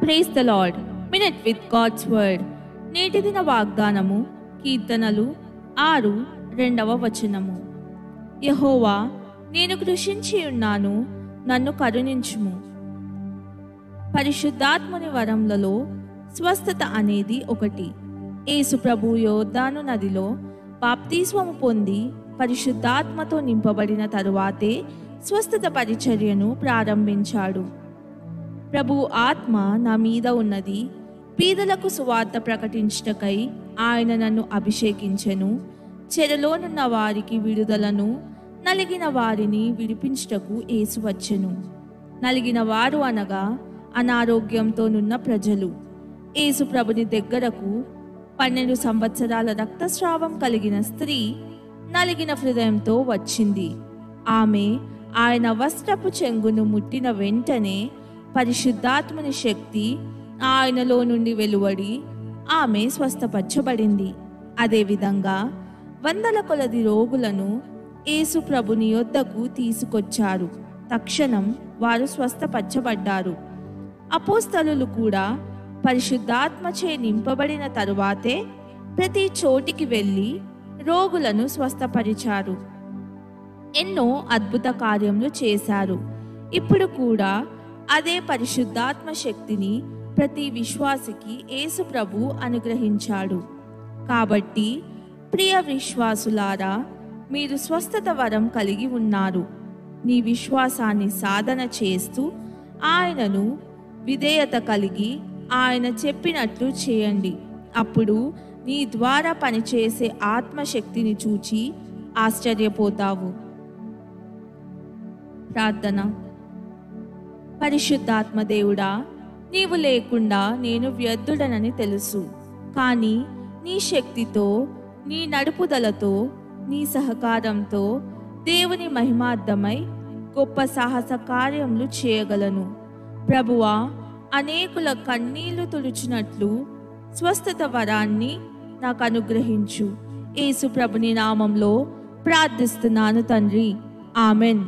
Praise the lord. Minute with god's word. నేటి దిన వాగ్దానము కీర్తనలు 6:2. యెహోవా, నేను కృషించి ఉన్నాను, నన్ను కరుణించుము. పరిశుద్ధాత్మని వరములలో స్వస్థత అనేది ఒకటి. యేసు ప్రభు యోర్దాను నదిలో బాప్తిస్మము పొంది పరిశుద్ధాత్మతో నింపబడిన తరువాతే స్వస్థత పరిచర్యను ప్రారంభించాడు. ప్రభు ఆత్మ నా మీద ఉన్నది, పీదలకు సువార్త ప్రకటించుటకై ఆయన నన్ను అభిషేకించెను. చెరలోనున్న వారికి విడుదలను, నలిగిన వారిని విడిపించుటకు యేసు వచ్చెను. నలిగిన వారు అనగా అనారోగ్యంతోనున్న ప్రజలు. యేసు ప్రభుని దగ్గరకు 12 సంవత్సరాల రక్తస్రావం కలిగిన స్త్రీ నలిగిన హృదయంతో వచ్చింది. ఆమె ఆయన వస్త్రపు చెంగును ముట్టిన వెంటనే పరిశుద్ధాత్మని శక్తి ఆయనలో నుండి వెలువడి ఆమె స్వస్థపరచబడింది. అదేవిధంగా వందల కొలది రోగులను యేసు ప్రభుని యొద్దకు తీసుకొచ్చారు. తక్షణం వారు స్వస్థపరచబడ్డారు. అపోస్తలులు కూడా పరిశుద్ధాత్మచే నింపబడిన తరువాతే ప్రతి చోటికి వెళ్ళి రోగులను స్వస్థపరిచారు. ఎన్నో అద్భుత కార్యములు చేశారు. ఇప్పుడు కూడా అదే పరిశుద్ధాత్మ శక్తిని ప్రతి విశ్వాసికి యేసు ప్రభు అనుగ్రహించాడు. కాబట్టి ప్రియ విశ్వాసులారా, మీరు స్వస్థత వరం కలిగి ఉన్నారు. నీ విశ్వాసాన్ని సాధన చేస్తూ ఆయనను విధేయత కలిగి ఆయన చెప్పినట్లు చేయండి. అప్పుడు నీ ద్వారా పనిచేసే ఆత్మశక్తిని చూచి ఆశ్చర్యపోతావు. ప్రార్థన. పరిశుద్ధాత్మ దేవుడా, నీవు లేకుండా నేను వ్యర్థుడనని తెలుసు. కానీ నీ శక్తితో, నీ నడుపుదలతో, నీ సహకారంతో దేవుని మహిమార్థమై గొప్ప సాహస కార్యములు చేయగలను. ప్రభువా, అనేకుల కన్నీళ్లు తుడిచినట్లు స్వస్థత వరాన్ని నాకు అనుగ్రహించు. యేసు ప్రభుని నామంలో ప్రార్థిస్తున్నాను తండ్రి. ఆమెన్.